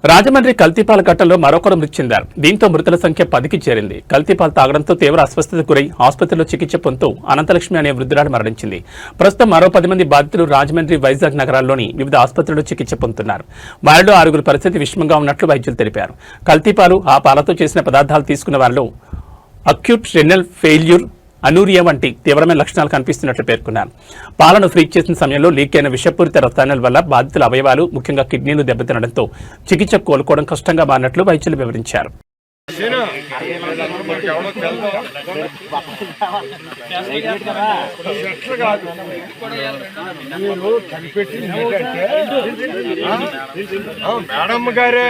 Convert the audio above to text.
రాజమండ్రి కల్తీపాల ఘట్టంలో మరొకరు మృతి చెందారు. దీంతో మృతుల సంఖ్య 10కి చేరింది. కల్తీపాలు తాగడంతో తీవ్ర అస్వస్థతకు గురై ఆసుపత్రిలో చికిత్స పొందుతూ అనంతలక్ష్మి అనే వృద్ధురాలు మరణించింది. ప్రస్తుతం మరో 10 మంది బాధితులు రాజమండ్రి, వైజాగ్ నగరాల్లోని వివిధ ఆసుపత్రుల్లో చికిత్స పొందుతున్నారు. వారిలో 6గురు పరిస్థితి విషమంగా ఉన్నట్లు వైద్యులు తెలిపారు. కల్తీపాలు, ఆ పాలతో చేసిన పదార్థాలు తీసుకున్న వారిలో అక్యూట్ రెనల్ ఫెయిల్యూర్, అనూరియా వంటి తీవ్రమైన లక్షణాలు కనిపిస్తున్నట్లు పేర్కొన్నారు. పాలను ఫ్రీజ్ చేసిన సమయంలో లీక్ అయిన విషపూరిత రసాయనాల వల్ల బాధితుల అవయవాలు, ముఖ్యంగా కిడ్నీలు దెబ్బతినడంతో చికిత్స కోలుకోవడం కష్టంగా మారినట్లు వైద్యులు వివరించారు. మేడం గారే